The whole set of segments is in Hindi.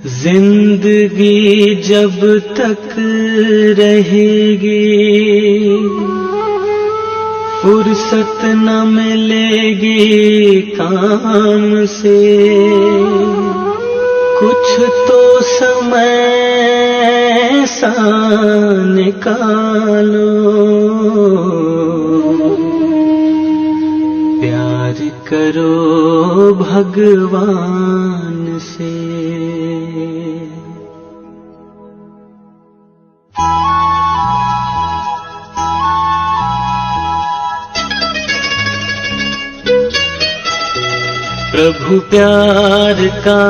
जिंदगी जब तक रहेगी फुर्सत न मिलेगी काम से। कुछ तो समय सा निकालो, प्यार करो भगवान से। प्रभु प्यार का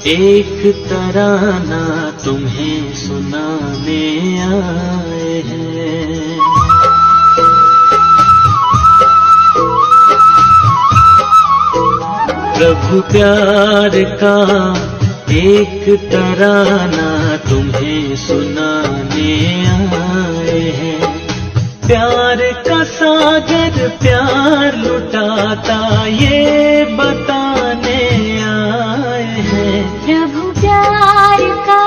एक तराना तुम्हें सुनाने आए हैं। प्रभु प्यार का एक तराना तुम्हें सुनाने आए हैं। प्यार का सागर प्यार लुटाता ये बताने आए हैं। प्रभु प्यार का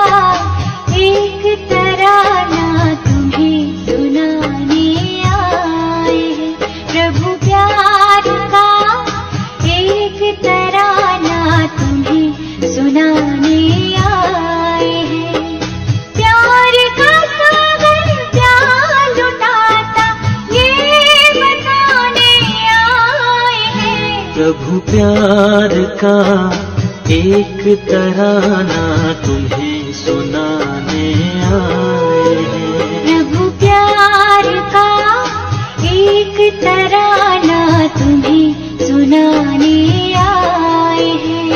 एक तराना तुम्हें सुनाने आए हैं। प्रभु प्यार का एक तराना तुम्हें सुनाने आए हैं। प्यार का सागर प्यार लुटाता ये बताने आए हैं। प्रभु प्यार का एक तराना तुम्हें सुनाने आए हैं। प्रभु प्यार का एक तराना तुम्हें सुनाने आए हैं।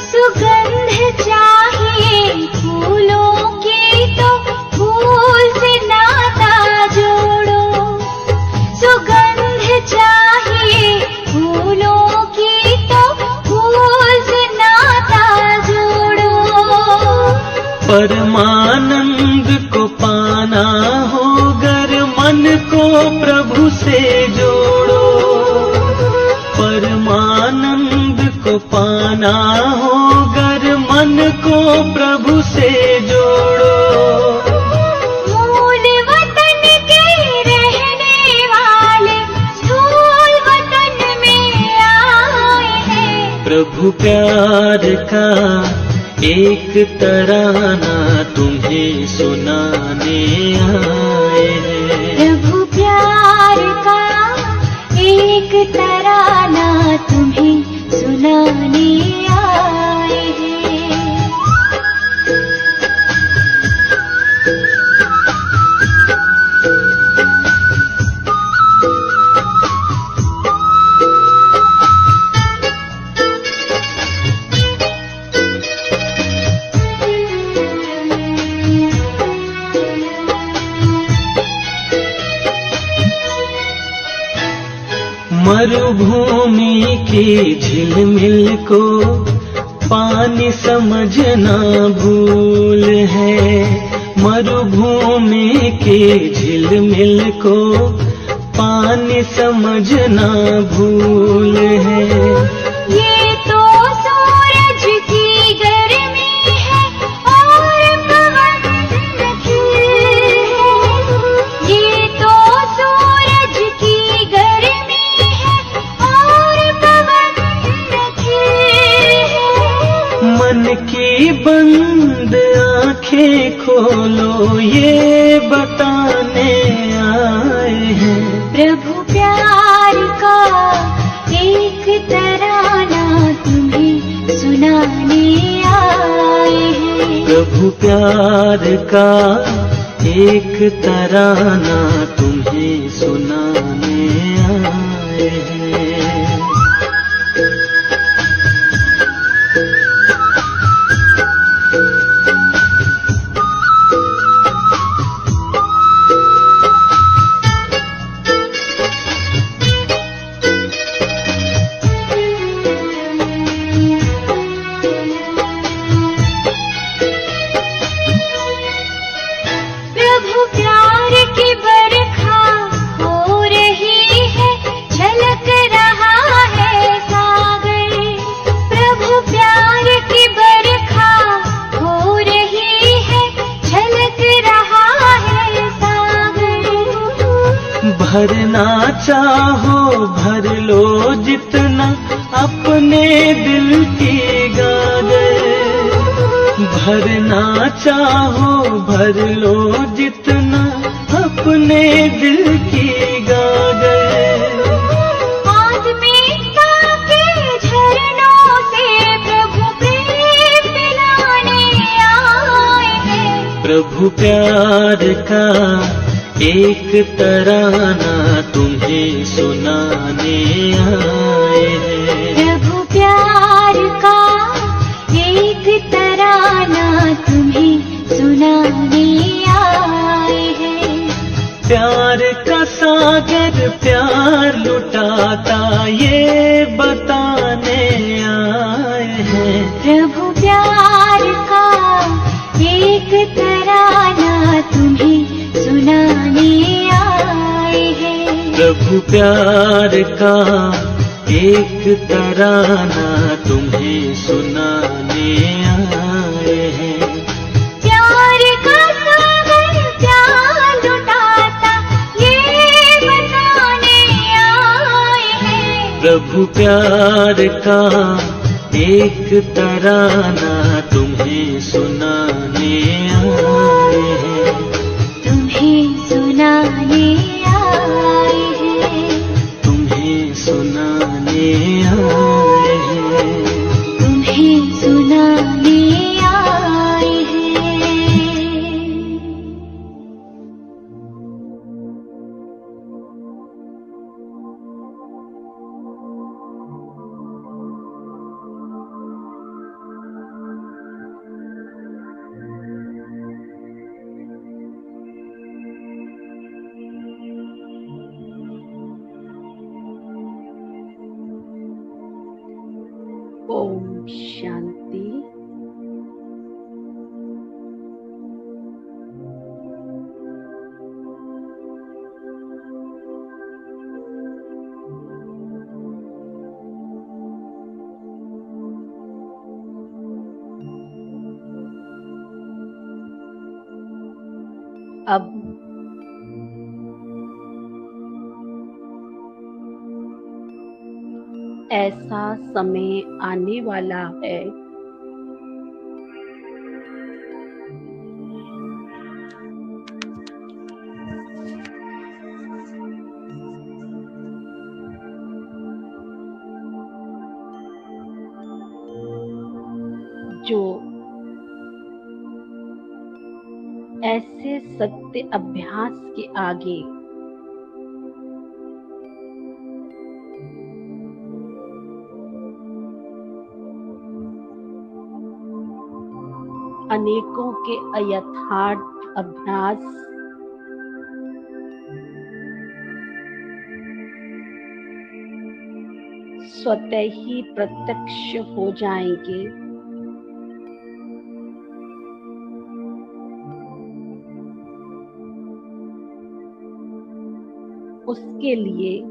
सुगंध चाहिए फूलों की तो फूल से नाता जोड़ो। सुगंध चाहिए फूलों की तो फूल से नाता जोड़ो। परमानंद को पाना हो गर मन को प्रभु से जोड़ो। परमानंद को पाना हो गर मन को प्रभु से जोड़ो। मूल वतन के रहने वाले स्थूल वतन में आए हैं। प्रभु प्यार का एक तराना तुम्हें सुनाने आए हैं। प्रभु प्यार का एक तराना तुम्हें सुनाने आए हैं। मरुभूमि की झिलमिल को पानी समझना भूल है। मरुभूमि की झिलमिल को पानी समझना भूल है। ये तो सूरज की गर्मी है और पवन खिल है। ये तो सूरज की गर्मी है और पवन खिल है। मन की बंद आंखें खोलो ये बताने आए हैं। प्रभु प्यार का एक तराना तुम्हें सुनाने आए हैं। प्रभु प्यार का एक तराना तुम्हें सुनाने आए हैं। भरना चाहो भर लो जितना अपने दिल की गागर, भरना चाहो भर लो जितना अपने दिल की गागर। आत्मीयता के झरनों से प्रभु प्रेम पिलाने आए हैं। प्रभु प्यार का एक तराना तुम्हें सुनाने आए हैं। प्रभु प्यार का एक तराना तुम्हें सुनाने आए हैं। प्यार का सागर प्यार लुटाता ये बताने आए हैं। प्रभु प्यार का एक तराना तुम्हें सुनाने आए हैं। प्रभु प्यार का एक तराना तुम्हें सुनाने आए हैं। प्यार का सागर प्यार लुटाता ये बताने आए हैं। प्रभु प्यार का एक तराना तुम्हें सुनाने आए हैं। तुम्हें सुनाने आए हैं। तुम्हें सुनाने आए हैं। तुम्हें सुनाने आए हैं। ओम शांति। अब ऐसा समय आने वाला है जो ऐसे सत्य अभ्यास के आगे अनेकों के अयथार्थ अभ्यास स्वतः ही प्रत्यक्ष हो जाएंगे। उसके लिए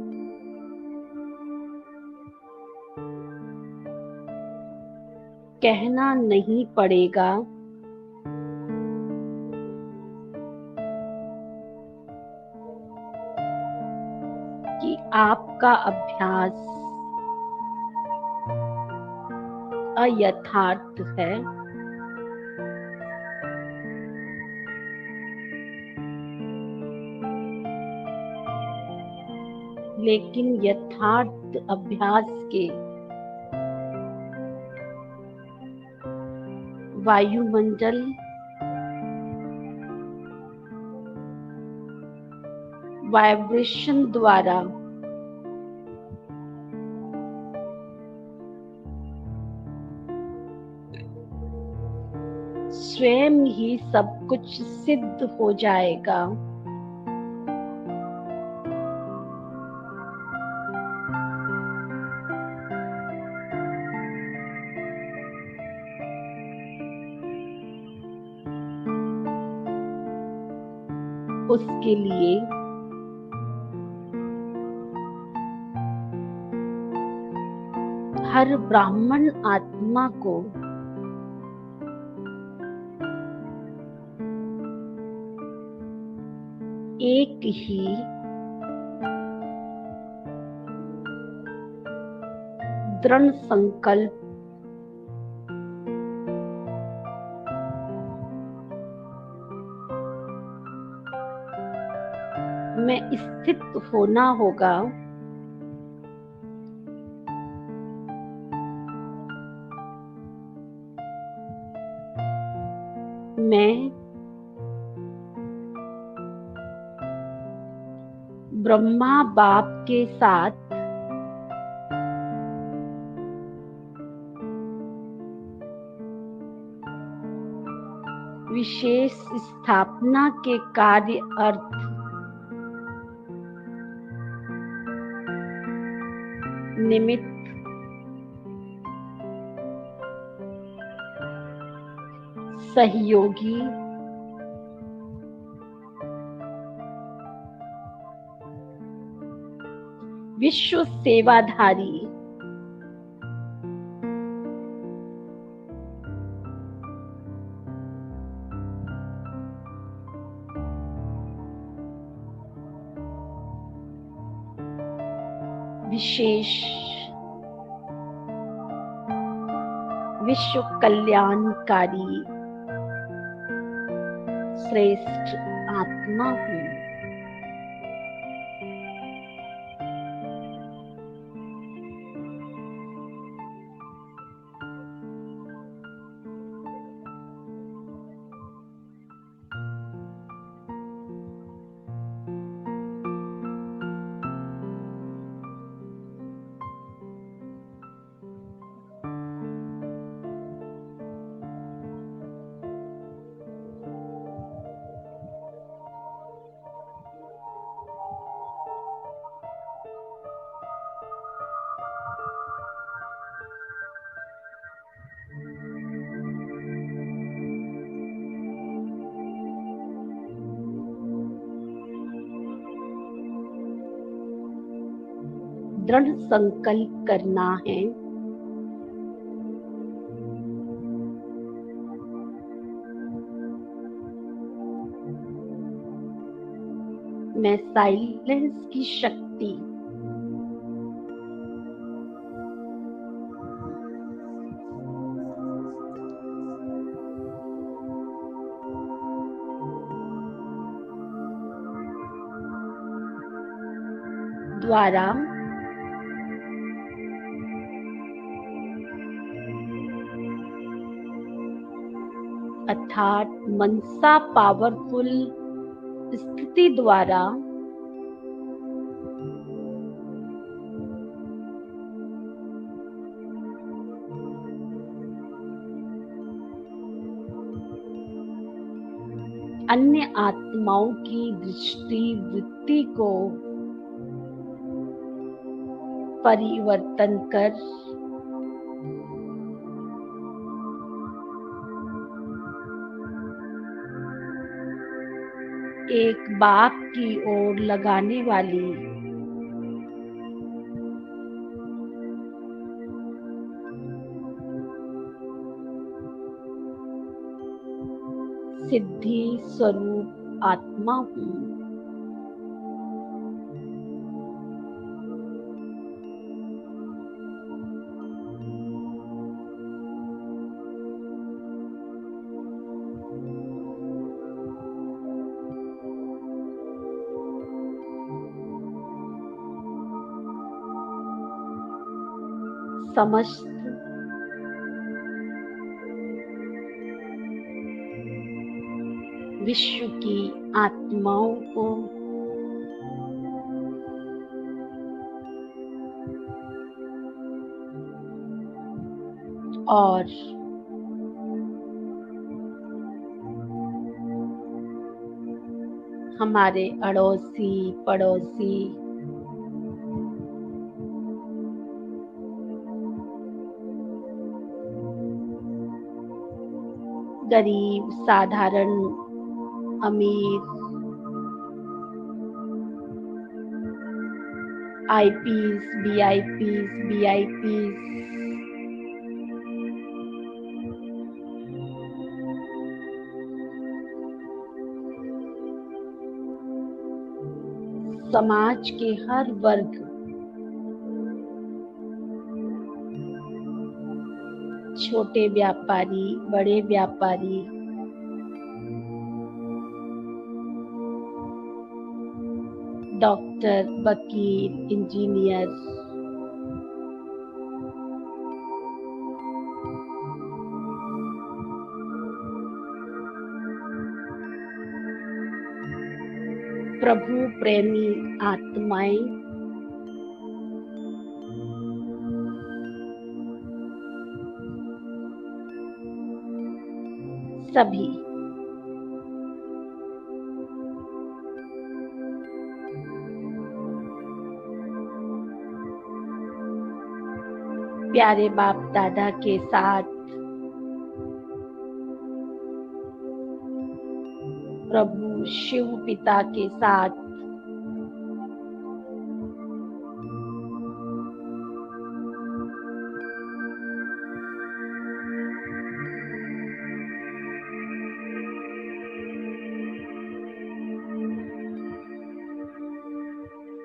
कहना नहीं पड़ेगा कि आपका अभ्यास अयथार्थ है। लेकिन यथार्थ अभ्यास के वायुमंडल वाइब्रेशन द्वारा स्वयं ही सब कुछ सिद्ध हो जाएगा। उसके लिए हर ब्राह्मण आत्मा को एक ही दृढ़ संकल्प में स्थित होना होगा। मैं ब्रह्मा बाप के साथ विशेष स्थापना के कार्य अर्थ निमित्त सहयोगी विश्व सेवाधारी विशेष विश्व कल्याणकारी श्रेष्ठ आत्मा हूँ। दृढ़ संकल्प करना है मैं साइलेंस की शक्ति द्वारा अर्थात मनसा पावरफुल स्थिति द्वारा अन्य आत्माओं की दृष्टि वृत्ति को परिवर्तन कर एक बाप की ओर लगाने वाली सिद्धि स्वरूप आत्मा हूँ। समस्त विश्व की आत्माओं को और हमारे अड़ोसी पड़ोसी गरीब साधारण अमीर आईपीस वीआईपीस समाज के हर वर्ग छोटे व्यापारी, बड़े व्यापारी, डॉक्टर, वकील, इंजीनियर, प्रभु प्रेमी आत्माएं, सभी प्यारे बाप दादा के साथ प्रभु शिव पिता के साथ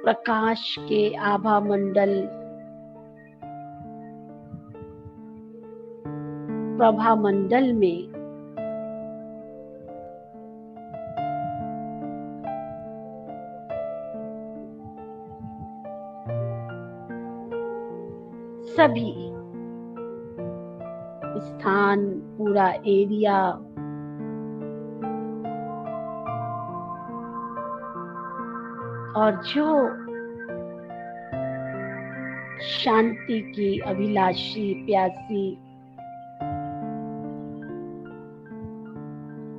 प्रकाश के आभा मंडल, प्रभा मंडल में सभी स्थान, पूरा एरिया और जो शांति की अभिलाषी प्यासी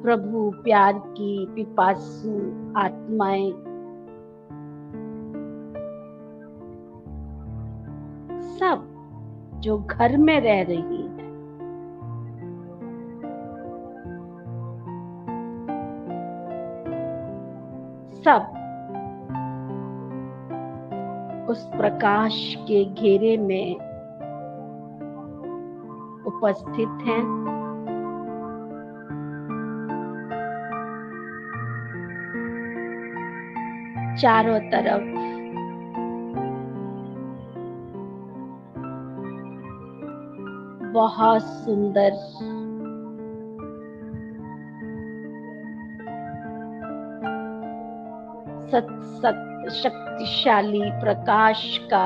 प्रभु प्यार की पिपासु आत्माएं, सब जो घर में रह रही हैं, सब उस प्रकाश के घेरे में उपस्थित हैं। चारों तरफ बहुत सुंदर सत शक्तिशाली प्रकाश का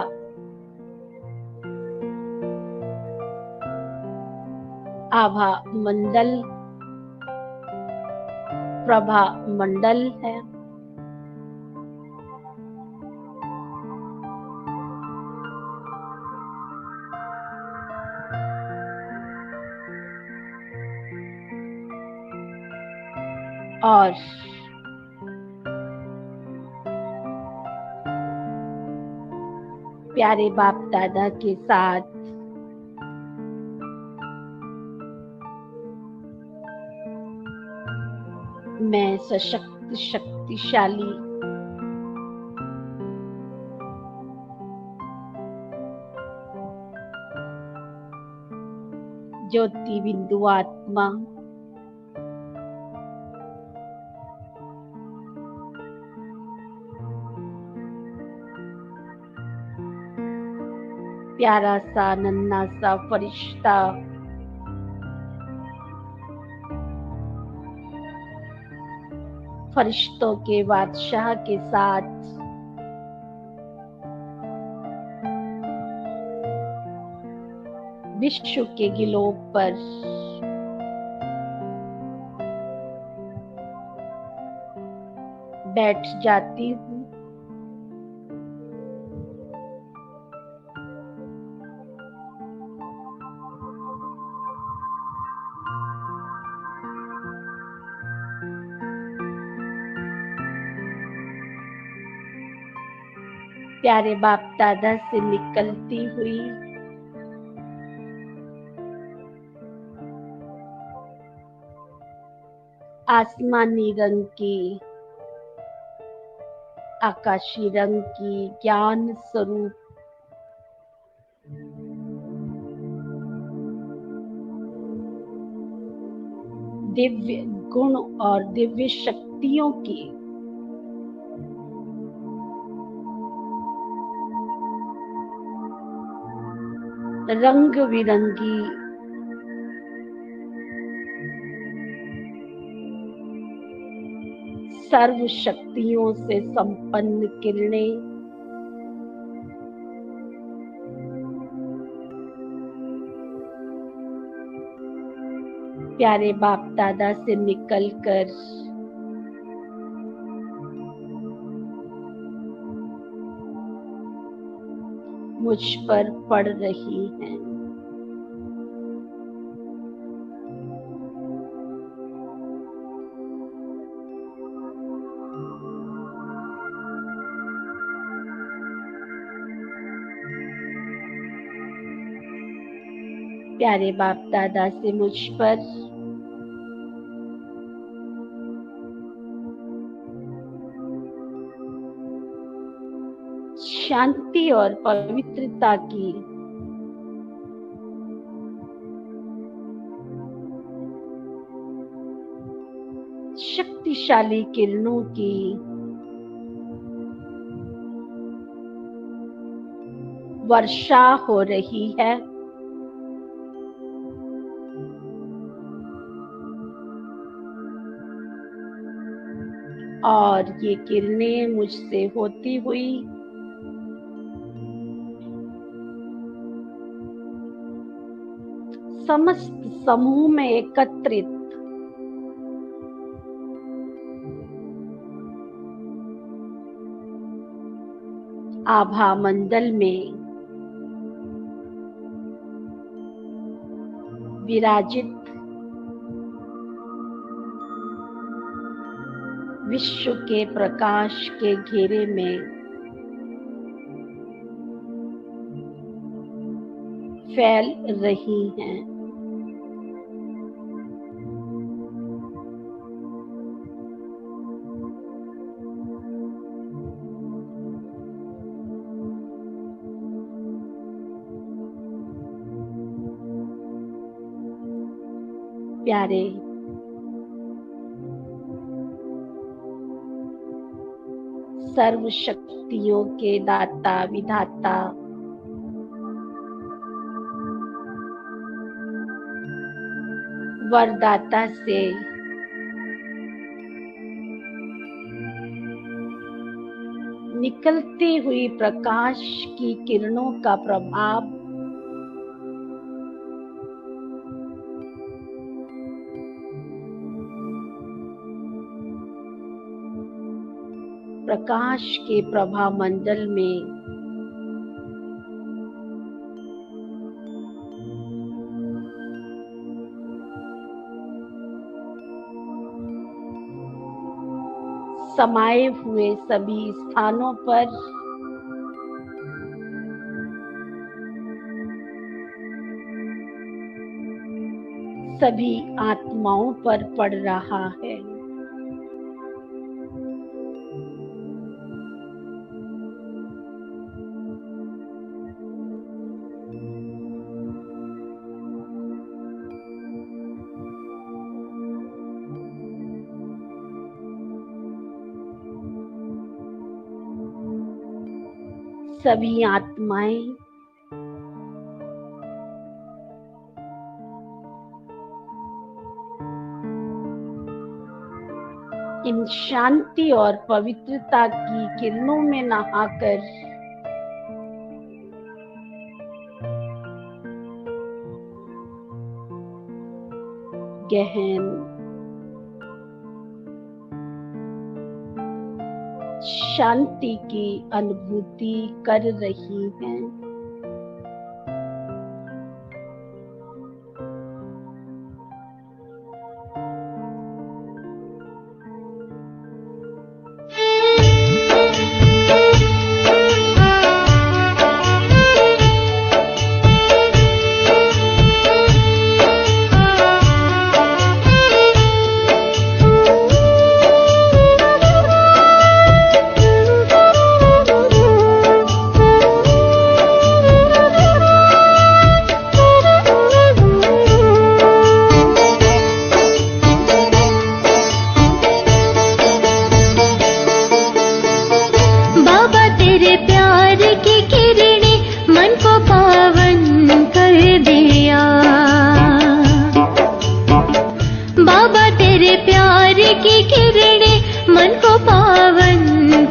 आभा मंडल, प्रभा मंडल है। और प्यारे बाप दादा के साथ मैं सशक्त शक्तिशाली ज्योति बिंदु आत्मा प्यारा सा नन्हा सा फरिश्ता फरिश्तों के बादशाह के साथ विश्व के गिलोब पर बैठ जाती हूँ। प्यारे बाप दादा से निकलती हुई आसमानी रंग की, आकाशी रंग की ज्ञान स्वरूप दिव्य गुण और दिव्य शक्तियों की रंग बिरंगी सर्व शक्तियों से संपन्न किरणें प्यारे बाप दादा से निकलकर मुझ पर पड़ रही हैं। प्यारे बाप दादा से मुझ पर शांति और पवित्रता की शक्तिशाली किरणों की वर्षा हो रही है। और ये किरणें मुझसे होती हुई समस्त समूह में एकत्रित आभा मंडल में विराजित विश्व के प्रकाश के घेरे में फैल रही हैं। प्यारे सर्व शक्तियों के दाता विधाता वरदाता से निकलती हुई प्रकाश की किरणों का प्रभाव प्रकाश के प्रभा मंडल में समाये हुए सभी स्थानों पर सभी आत्माओं पर पड़ रहा है। सभी आत्माएं इन शांति और पवित्रता की किरणों में नहाकर गहन शांति की अनुभूति कर रही हैं। बाबा तेरे प्यार की किरणें मन को पावन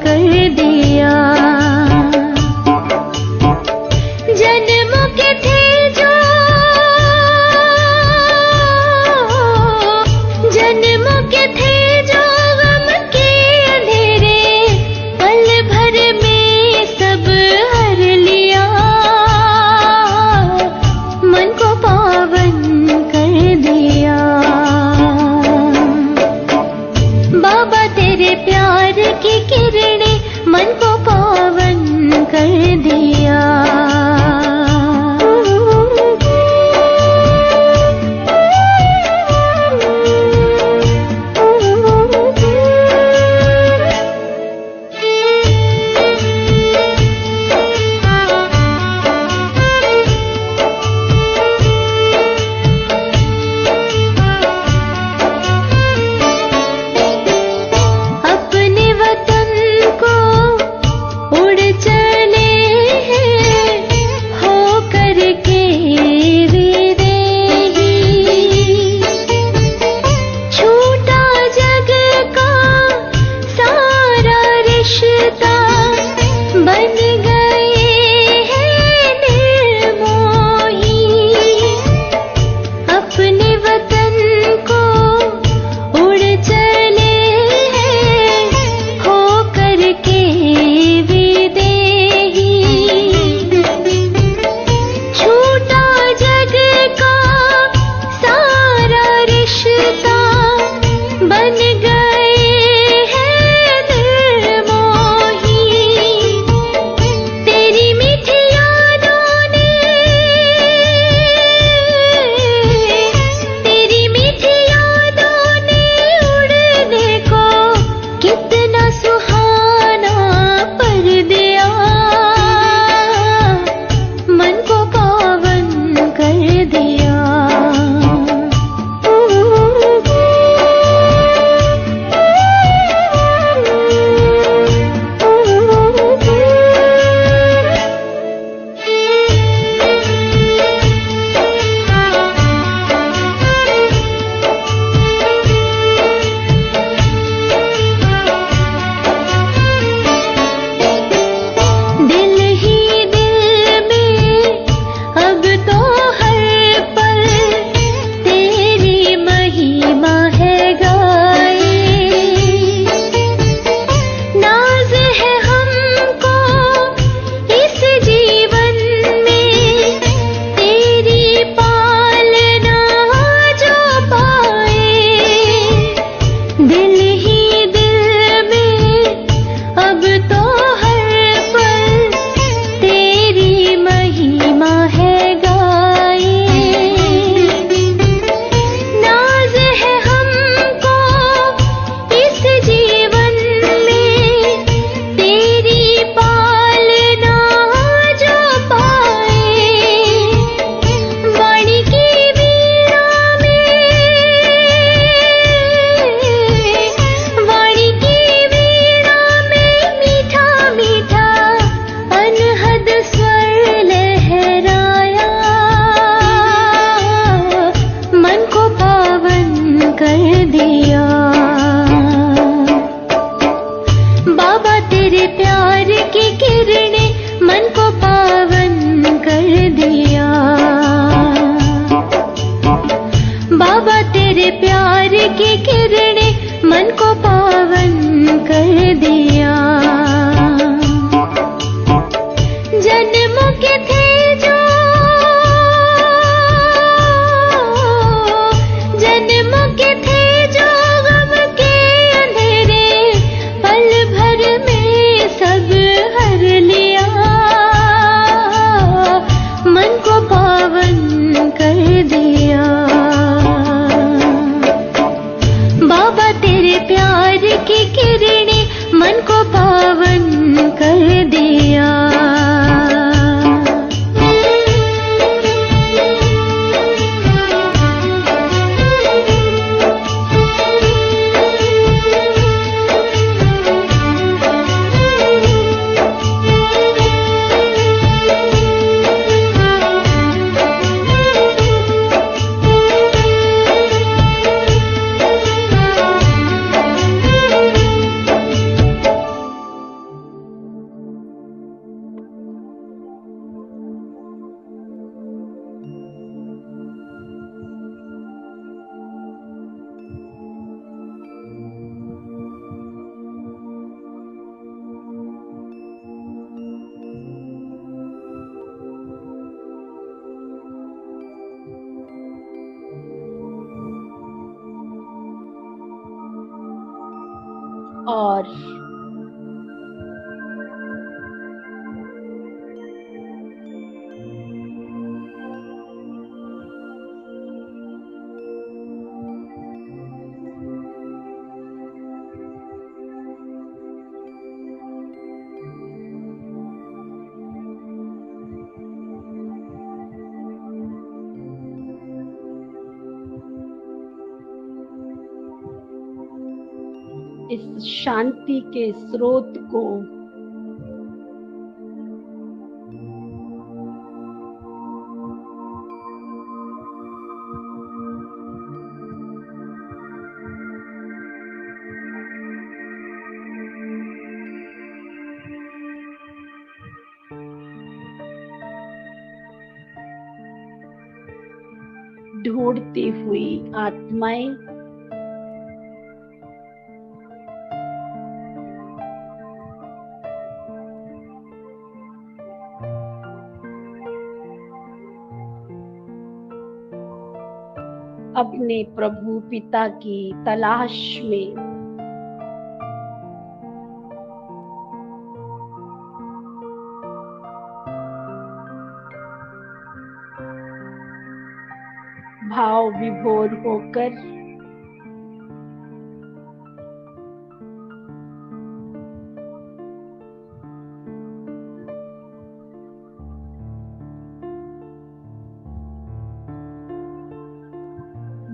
कर दिया। जन्मों के थे जो, जन्मों के थे जो गम के अंधेरे, पल भर में सब हर लिया। मन को पावन कर दिया। बाबा तेरे प्यार की किरणें मन को पावन कर दिया। अपने वतन को उड़ चले हैं, हो करके विदेही। छूटा जग का सारा रिश्ता, बन गए हैं निर्मोही। अपने वतन को उड़ चले हैं, हो करके विदेही। छूटा जग का सारा रिश्ता, बन गए हैं निर्मोही। तेरी मीठी यादों ने, तेरी मीठी यादों ने उड़ने को कितना सुहाना पर दिया। मन को पावन कर दिया। दिल ही दिल में अब तो हर पल तेरी महिमा है गाए। नाज है हमको इस जीवन में, तेरी पालना जो पाए। दिल ही दिल में अब तो हर पल तेरी महिमा है गाए। नाज है हमको इस जीवन में, तेरी पालना जो पाए। वाणी की वीणा में, वाणी की वीणा में मीठा मीठा अनहद स्वर लहराया। मन को पावन कर दिया। बाबा तेरे प्यार की किरणें मन को पावन कर दिया। बाबा तेरे प्यार की किरणें मन को पावन कर दिया। जन्मों के थे जो, जन्मों के थे जो गम के अंधेरे, पल भर में सब हर लिया। मन को पावन कर दिया। बाबा तेरे प्यार की किरणें मन को पावन कर दिया। और इस शांति के स्रोत को ढूंढती हुई आत्माएं अपने प्रभु पिता की तलाश में भाव विभोर होकर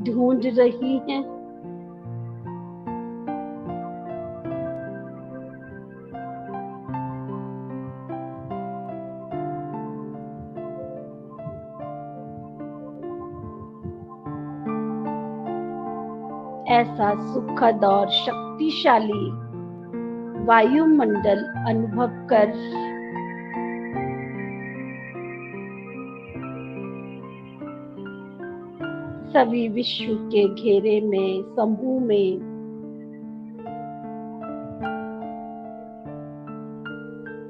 ढूंढ रही हैं। ऐसा सुखद और शक्तिशाली वायुमंडल अनुभव कर सभी विश्व के घेरे में समूह में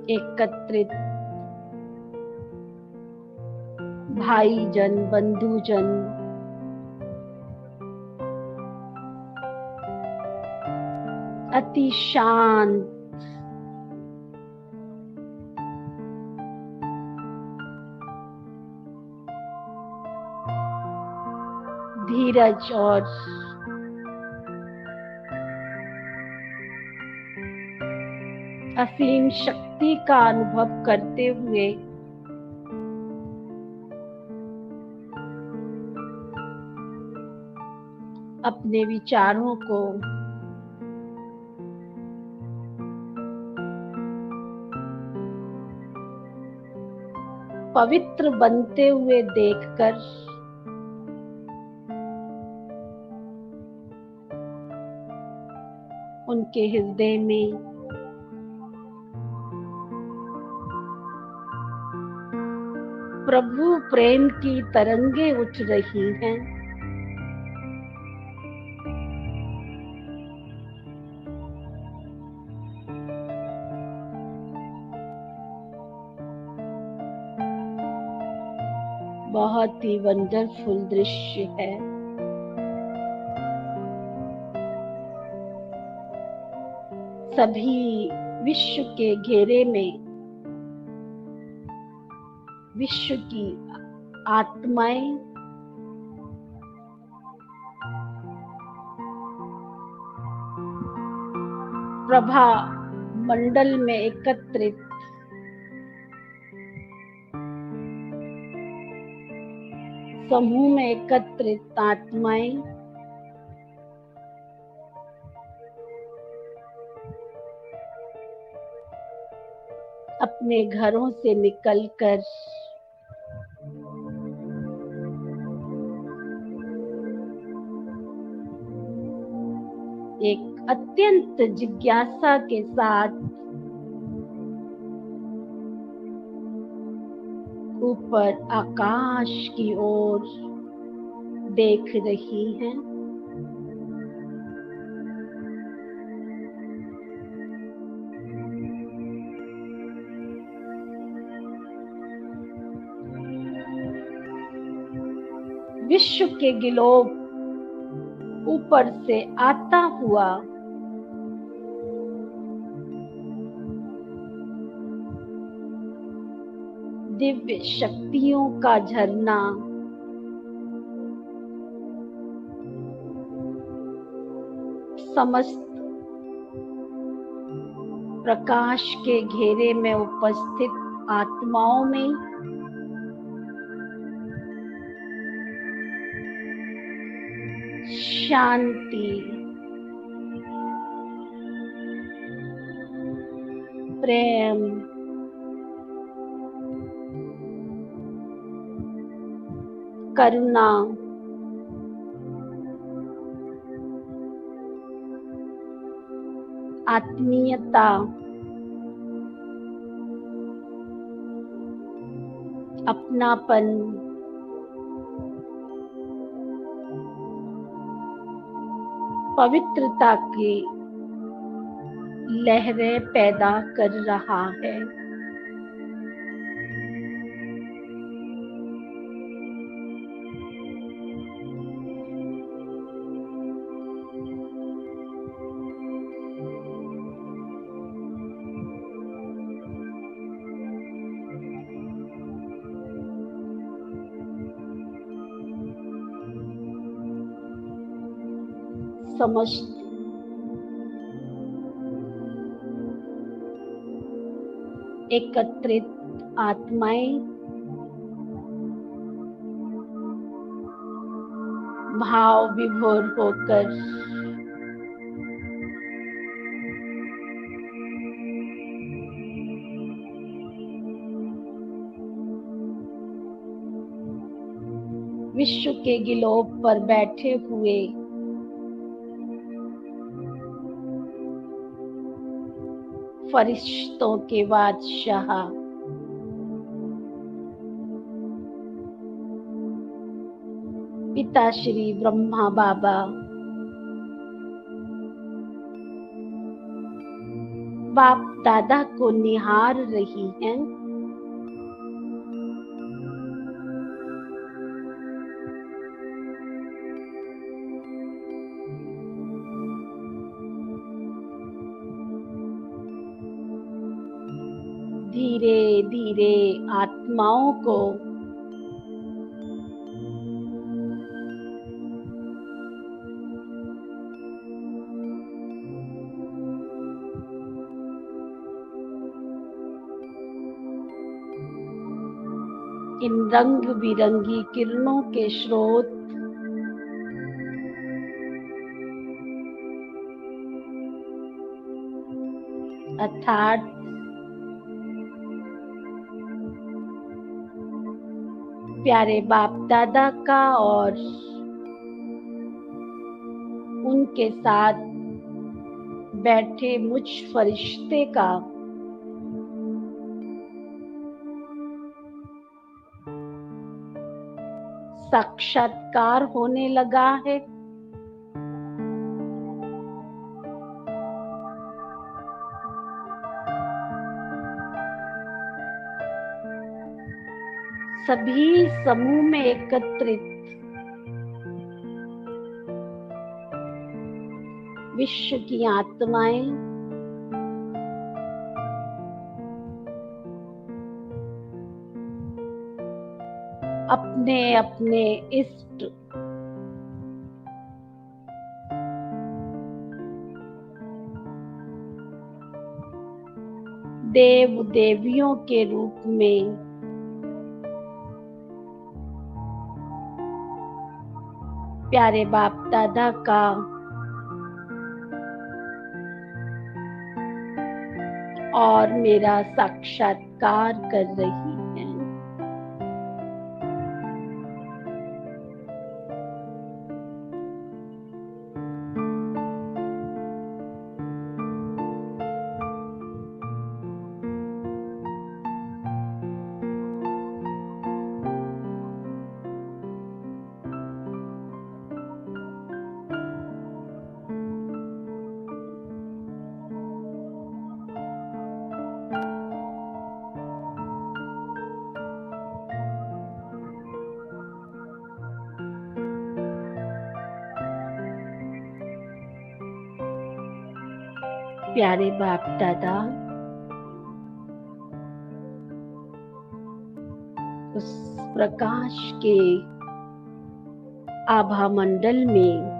एकत्रित भाई जन, बंधुजन, अति शांत, धीरज और असीम शक्ति का अनुभव करते हुए अपने विचारों को पवित्र बनते हुए देखकर उनके हृदय में प्रभु प्रेम की तरंगे उठ रही हैं। बहुत ही वंडरफुल दृश्य है। सभी विश्व के घेरे में विश्व की आत्माएं प्रभा मंडल में एकत्रित समूह में एकत्रित आत्माएं अपने घरों से निकलकर एक अत्यंत जिज्ञासा के साथ ऊपर आकाश की ओर देख रही हैं। विश्व के गिलोब ऊपर से आता हुआ दिव्य शक्तियों का झरना समस्त प्रकाश के घेरे में उपस्थित आत्माओं में शांति, प्रेम, करुणा, आत्मीयता, अपनापन, पवित्रता की लहरें पैदा कर रहा है। समस्त एकत्रित आत्माएं भाव विभोर होकर विश्व के गिलोब पर बैठे हुए फरिश्तों के बादशाह पिता श्री ब्रह्मा बाबा बाप दादा को निहार रही हैं। धीरे धीरे आत्माओं को इन रंग बिरंगी किरणों के स्रोत अर्थात प्यारे बाप दादा का और उनके साथ बैठे मुझ फरिश्ते का साक्षात्कार होने लगा है। सभी समूह में एकत्रित विश्व की आत्माएं अपने अपने इष्ट देव देवियों के रूप में प्यारे बाप दादा का और मेरा साक्षात्कार कर रही हैं। प्यारे बाप दादा, उस प्रकाश के आभा मंडल में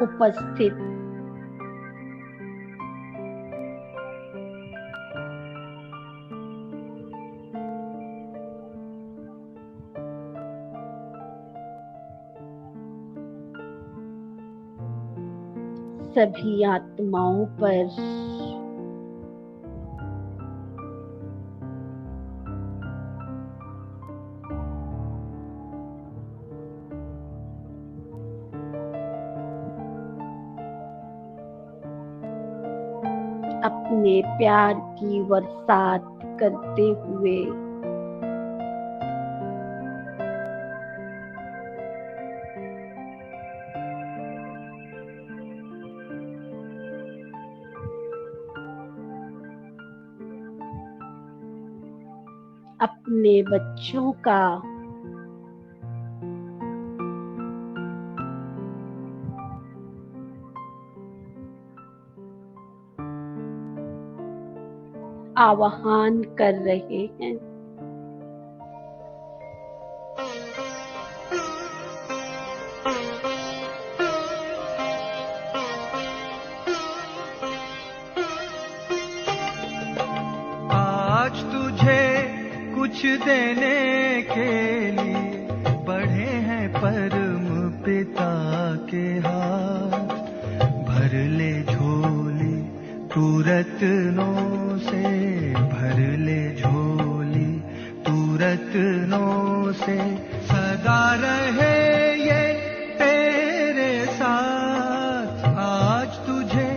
उपस्थित सभी आत्माओं पर अपने प्यार की बरसात करते हुए अपने बच्चों का आवाहन कर रहे हैं। आज तुझे कुछ देने के लिए बढ़े हैं परम पिता के हाथ। भर ले झोली तू रत्नों से, भर ले झोली तू रत्नों से। सदा रहे ये तेरे साथ। आज तुझे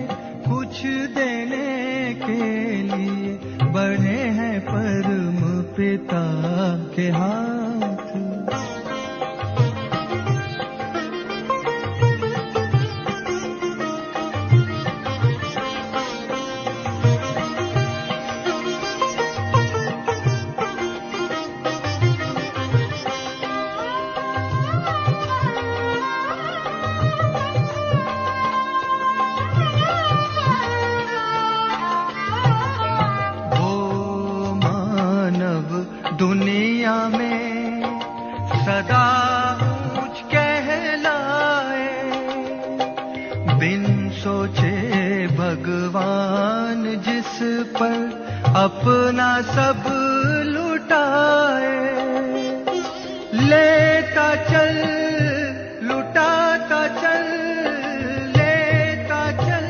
कुछ देने के लिए बढ़े हैं परम पिता के हाथ। दुनिया में सदा ऊंच कहलाए, बिन सोचे भगवान जिस पर अपना सब लुटाए। लेता चल लुटाता चल, लेता चल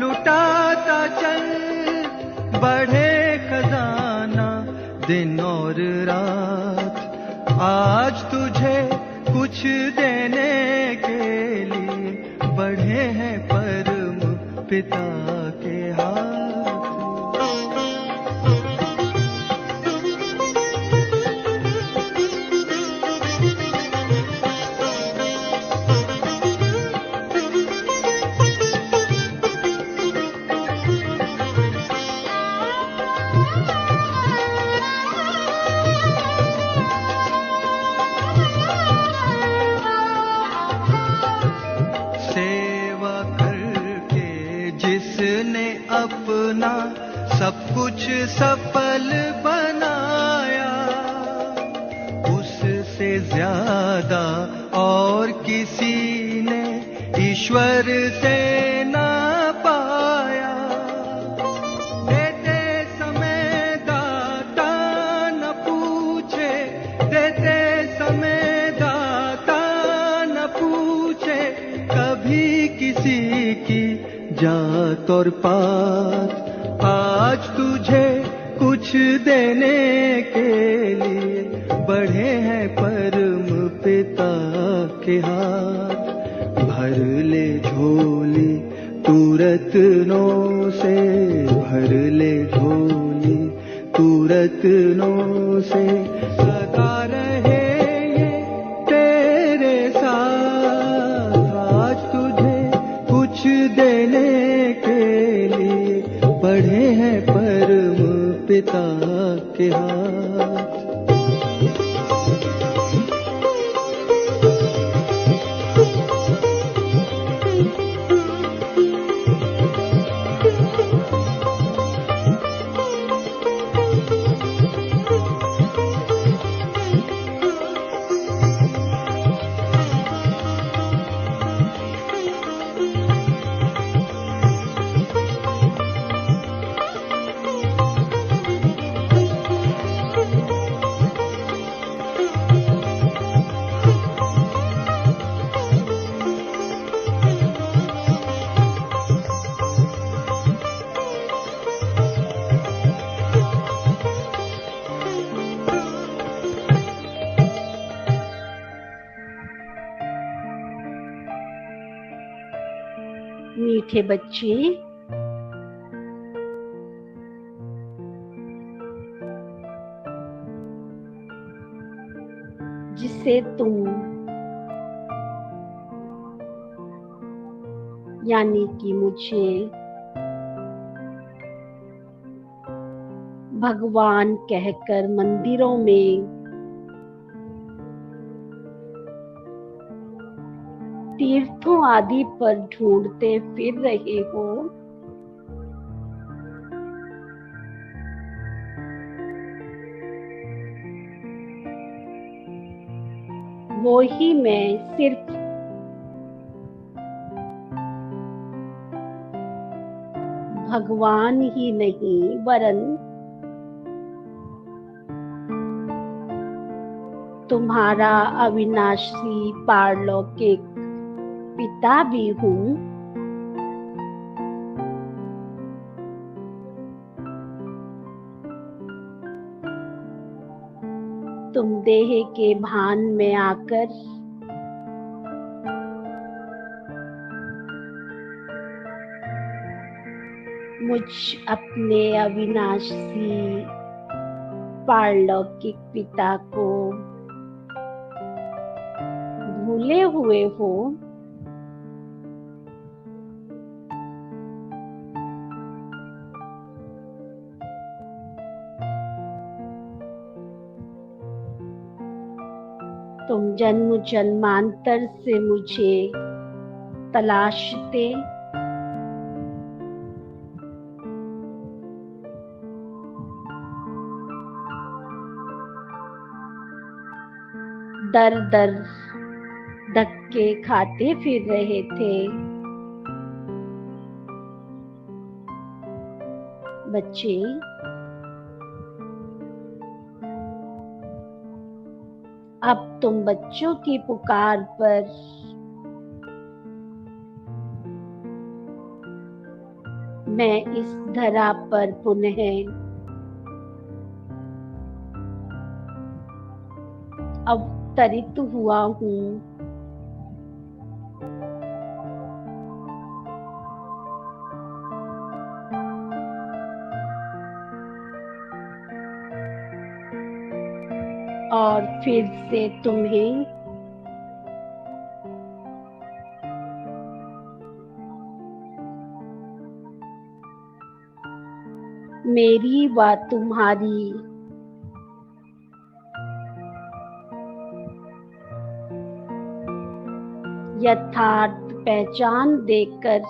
लुटाता चल। बढ़े खजाना दिन और रात। आज तुझे कुछ देने के लिए बढ़े हैं परम पिता के हाथ। जिसने अपना सब कुछ सफल बनाया, उससे ज्यादा और किसी ने ईश्वर से ना पाया। देते समय दाता न पूछे, देते समय दाता न पूछे कभी किसी की जात और पात। आज तुझे कुछ देने के लिए बढ़े हैं परम पिता के हाथ। भर ले झोली तू रत्नों से, भर ले झोली तू रत्नों से। सदा रहे ये तेरे साथ। आज तुझे कुछ देने मीठे बच्चे, जिसे तुम यानी कि मुझे भगवान कहकर मंदिरों में, तीर्थों आदि पर ढूंढते फिर रहे हो, वो ही मैं सिर्फ भगवान ही नहीं वरन तुम्हारा अविनाशी पारलौकिक पिता भी हूँ। तुम देह के भान में आकर मुझ अपने अविनाशी पारलौकिक पिता को भूले हुए हो। तुम जन्म जन्मांतर से मुझे तलाशते, दर दर धक्के खाते फिर रहे थे। बच्चे, अब तुम बच्चों की पुकार पर मैं इस धरा पर पुनः अवतरित हुआ हूँ। और फिर से तुम्हें मेरी व तुम्हारी यथार्थ पहचान देकर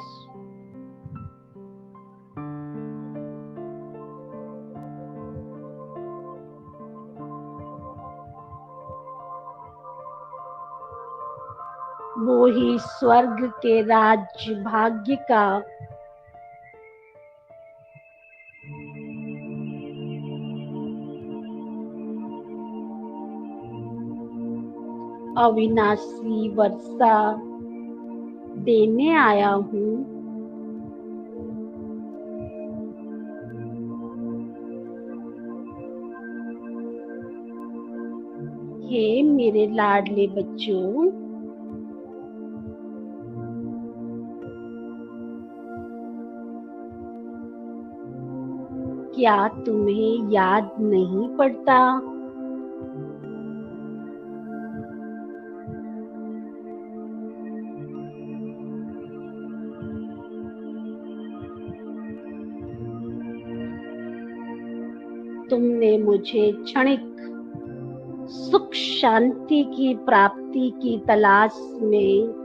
वो ही स्वर्ग के राज्य भाग्य का अविनाशी वर्षा देने आया हूँ। हे मेरे लाडले बच्चों, क्या तुम्हें याद नहीं पड़ता तुमने मुझे क्षणिक सुख शांति की प्राप्ति की तलाश में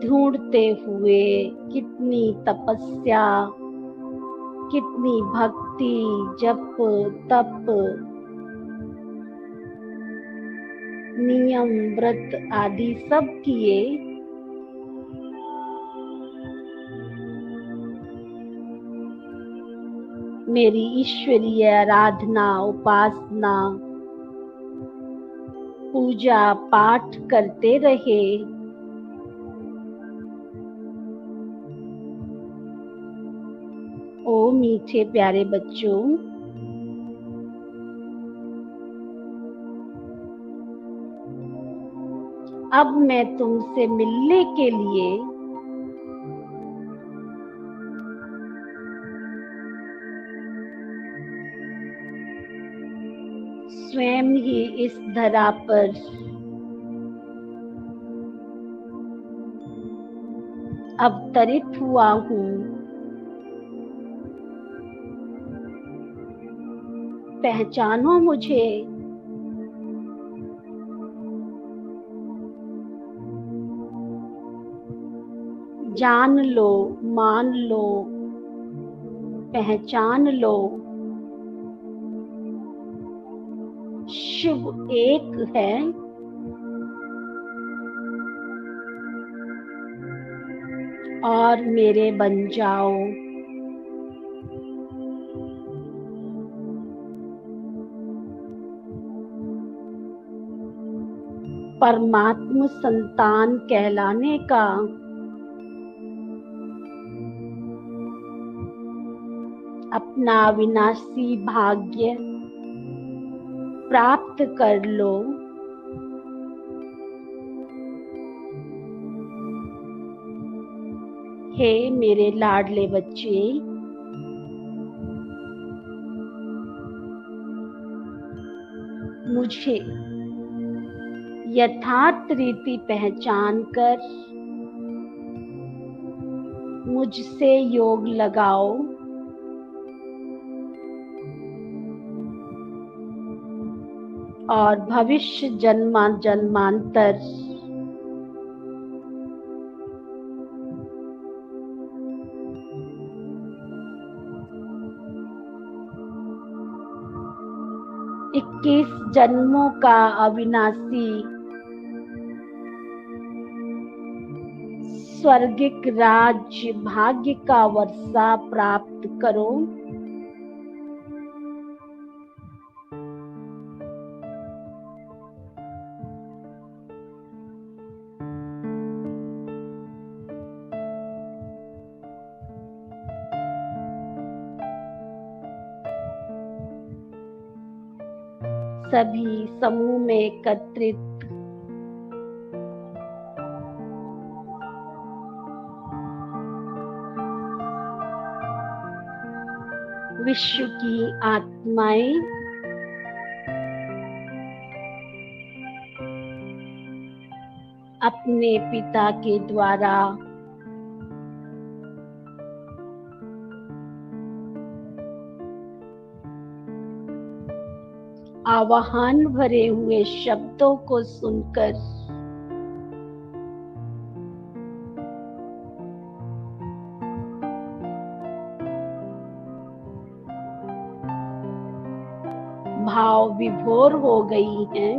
ढूंढते हुए कितनी तपस्या, कितनी भक्ति, जप तप, नियम व्रत आदि सब किए, मेरी ईश्वरीय आराधना, उपासना, पूजा पाठ करते रहे। ओ मीठे प्यारे बच्चों, अब मैं तुमसे मिलने के लिए स्वयं ही इस धरा पर अवतरित हुआ हूँ। पहचानो मुझे। जान लो, मान लो, पहचान लो। शिव एक है, और मेरे बन जाओ। परमात्म संतान कहलाने का अपना विनाशी भाग्य प्राप्त कर लो। हे मेरे लाडले बच्चे, मुझे यथार्थ रीति पहचान कर मुझसे योग लगाओ। और भविष्य जन्मांतर इक्कीस जन्मों का अविनाशी स्वर्गिक राज्य भाग्य का वर्षा प्राप्त करो। सभी समूह में एकत्रित विश्व की आत्माएं अपने पिता के द्वारा आवाहन भरे हुए शब्दों को सुनकर भाव विभोर हो गई हैं।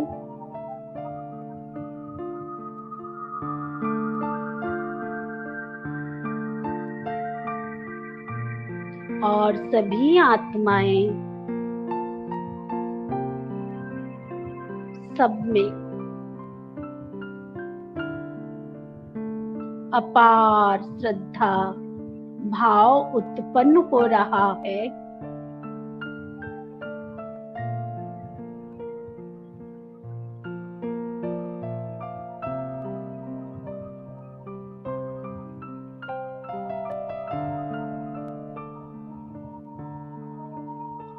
और सभी आत्माएं सब में अपार श्रद्धा भाव उत्पन्न हो रहा है।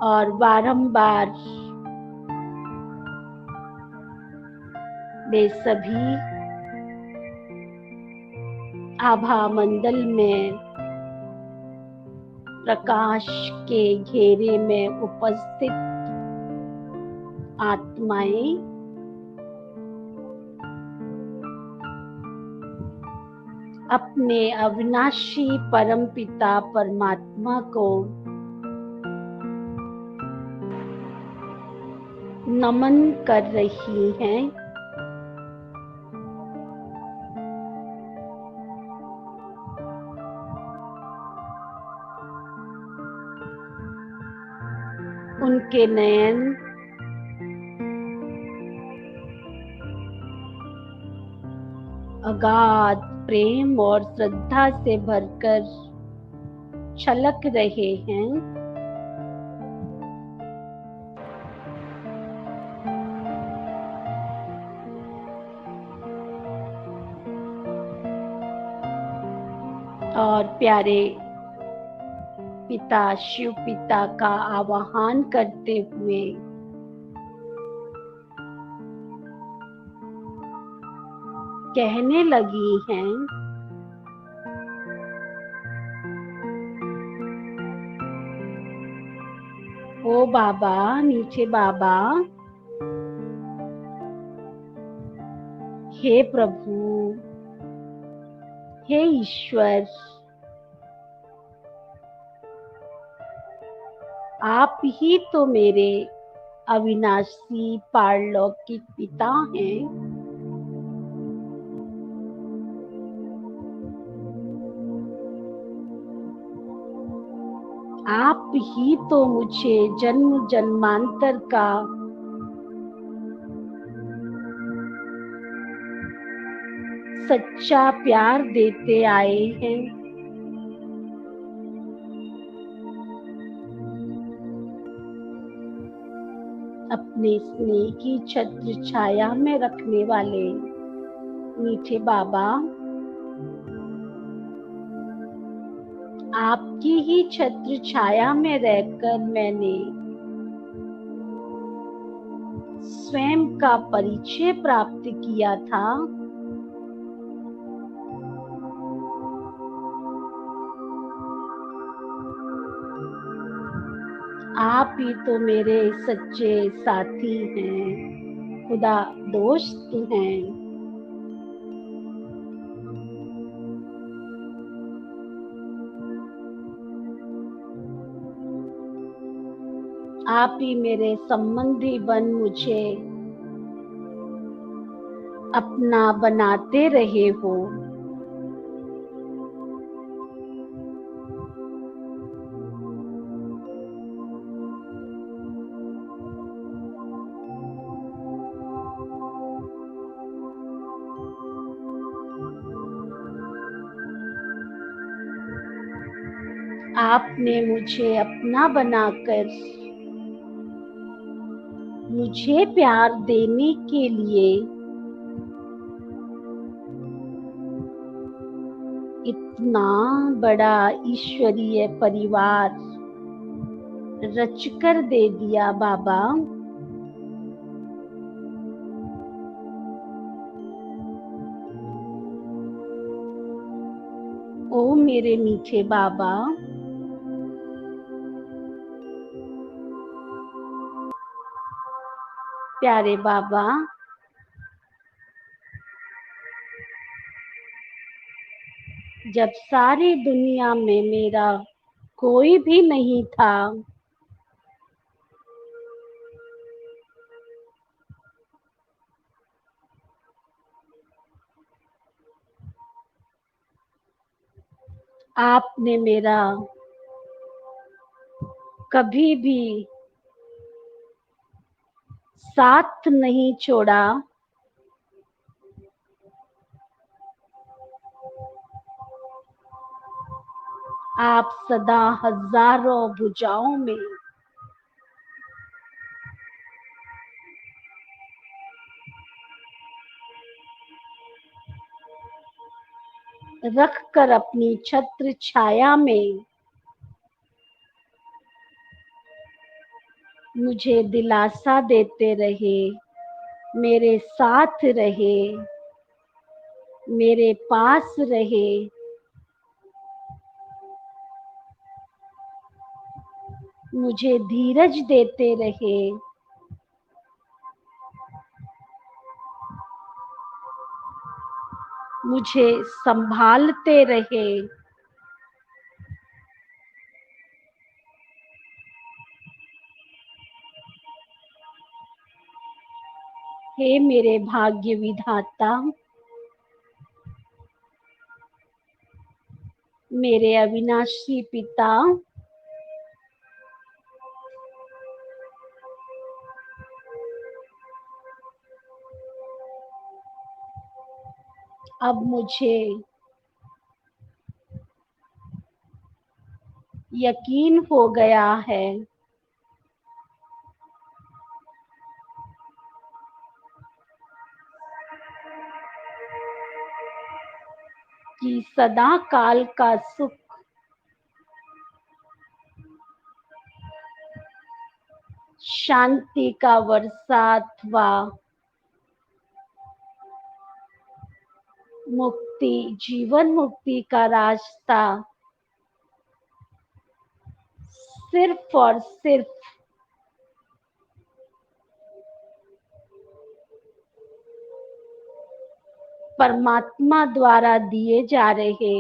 और बारंबार वे सभी आभा मंडल में प्रकाश के घेरे में उपस्थित आत्माएं अपने अविनाशी परमपिता परमात्मा को नमन कर रही हैं। उनके नयन अगाध प्रेम और श्रद्धा से भरकर छलक रहे हैं। और प्यारे पिता शिव पिता का आवाहन करते हुए कहने लगी हैं, ओ बाबा, नीचे बाबा, हे प्रभु, हे ईश्वर, आप ही तो मेरे अविनाशी पारलौकिक पिता हैं। आप ही तो मुझे जन्म जन्मांतर का सच्चा प्यार देते आए हैं। अपने स्नेह की छत्र छाया में रखने वाले मीठे बाबा, आपकी ही छत्र छाया में रहकर मैंने स्वयं का परिचय प्राप्त किया था। आप ही तो मेरे सच्चे साथी हैं, खुदा दोस्त हैं। आप ही मेरे संबंधी बन मुझे अपना बनाते रहे हो। आपने मुझे अपना बनाकर मुझे प्यार देने के लिए इतना बड़ा ईश्वरीय परिवार रचकर दे दिया बाबा। ओ मेरे मीठे बाबा, प्यारे बाबा, जब सारी दुनिया में मेरा कोई भी नहीं था, आपने मेरा कभी भी साथ नहीं छोड़ा। आप सदा हजारों भुजाओं में रख कर अपनी छत्र छाया में मुझे दिलासा देते रहे, मेरे साथ रहे, मेरे पास रहे। मुझे धीरज देते रहे, मुझे संभालते रहे। हे मेरे भाग्य विधाता, मेरे अविनाशी पिता, अब मुझे यकीन हो गया है कि सदा काल का सुख शांति का वर्षा अथवा मुक्ति, जीवन मुक्ति का रास्ता सिर्फ और सिर्फ परमात्मा द्वारा दिए जा रहे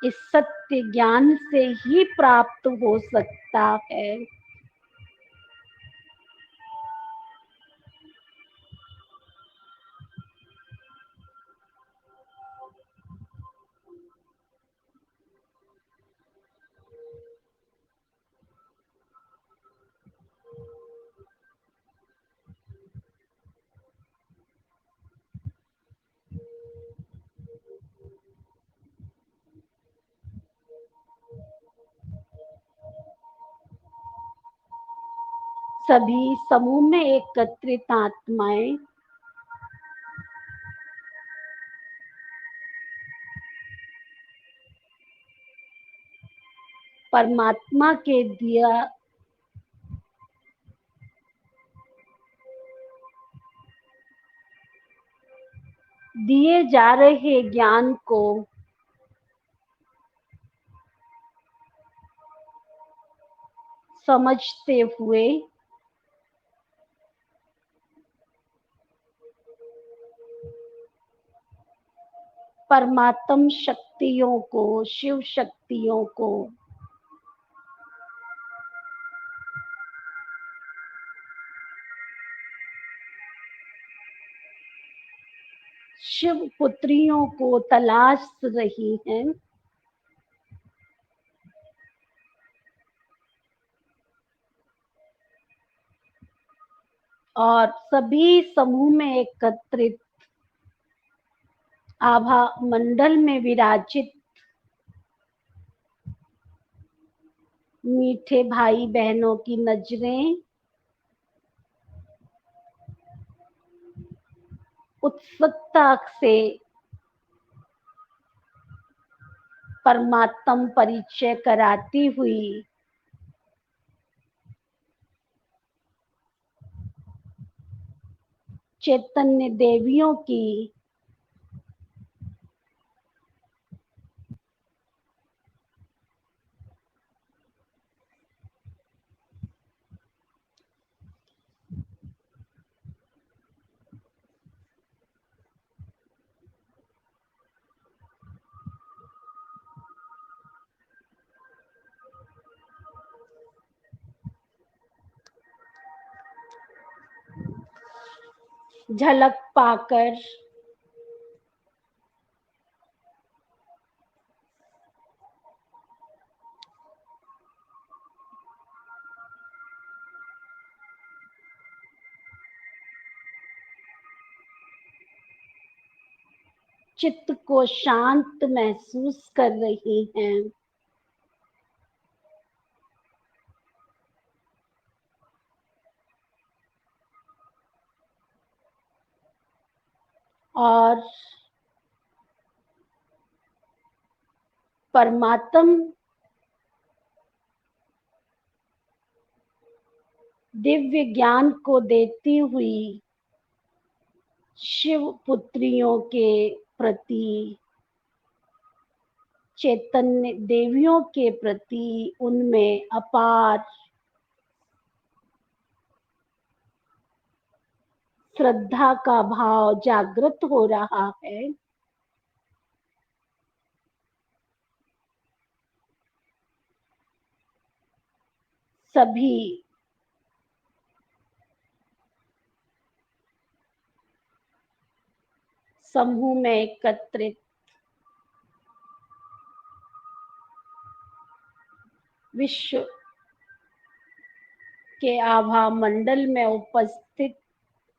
इस सत्य ज्ञान से ही प्राप्त हो सकता है। सभी समूह में एकत्रित आत्माएं परमात्मा के दिए जा रहे ज्ञान को समझते हुए परमात्म शक्तियों को, शिव शक्तियों को शिव पुत्रियों को तलाश रही हैं और सभी समूह में एकत्रित आभा मंडल में विराजित मीठे भाई बहनों की नजरें उत्सुकता से परमात्म परिचय कराती हुई चैतन्य देवियों की झलक पाकर चित्त को शांत महसूस कर रही हैं और परमात्म दिव्य ज्ञान को देती हुई शिव पुत्रियों के प्रति, चैतन्य देवियों के प्रति उनमें अपार श्रद्धा का भाव जागृत हो रहा है। सभी समूह में एकत्रित विश्व के आभा मंडल में उपस्थित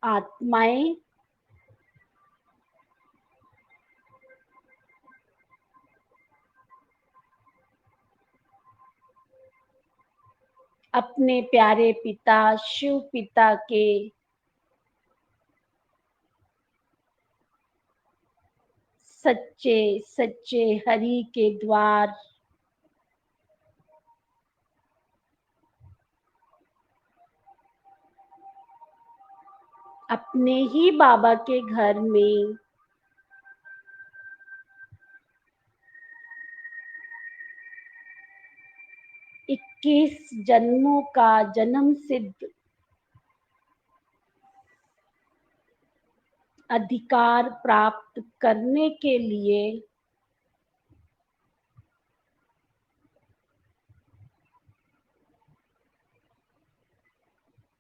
आत्माएं अपने प्यारे पिता शिव पिता के सच्चे सच्चे हरि के द्वार अपने ही बाबा के घर में 21 जन्मों का जन्म सिद्ध अधिकार प्राप्त करने के लिए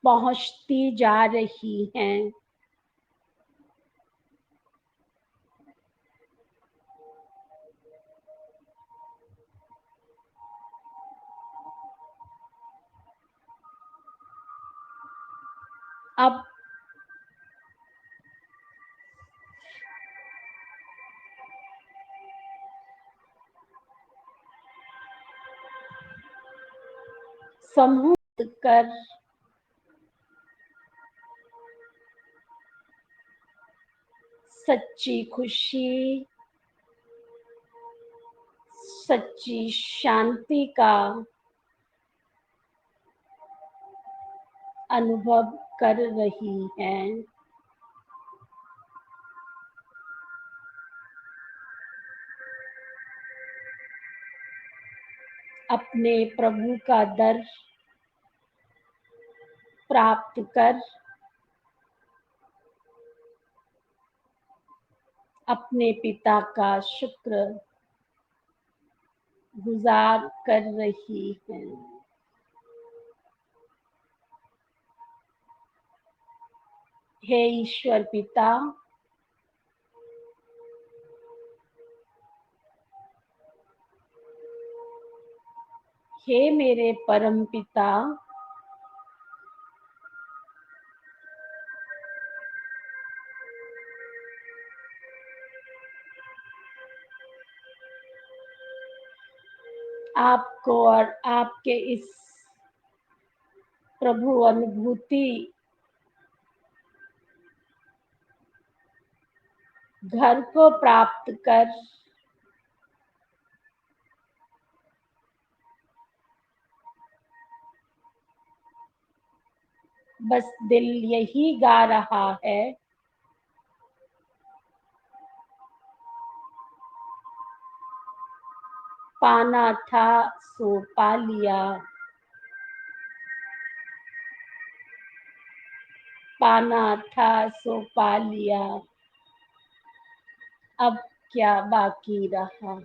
पहुंचती जा रही हैं। अब समूह कर सच्ची खुशी सच्ची शांति का अनुभव कर रही हैं। अपने प्रभु का दर प्राप्त कर अपने पिता का शुक्र गुजार कर रही हैं। हे ईश्वर पिता, हे मेरे परम पिता, आपको और आपके इस प्रभु अनुभूति घर को प्राप्त कर बस दिल यही गा रहा है, पाना था सो पा लिया, पाना था सो पा लिया, अब क्या बाकी रहा।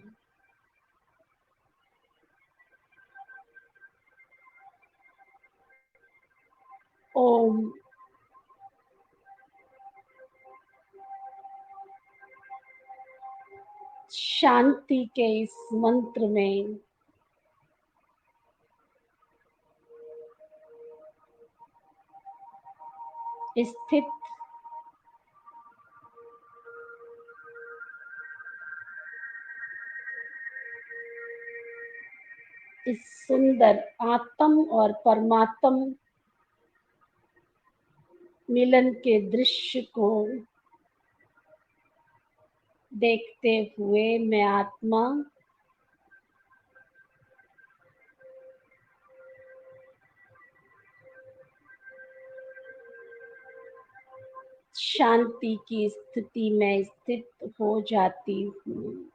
ओम शांति के इस मंत्र में स्थित इस सुंदर आत्म और परमात्म मिलन के दृश्य को देखते हुए मैं आत्मा शांति की स्थिति में स्थित हो जाती हूँ।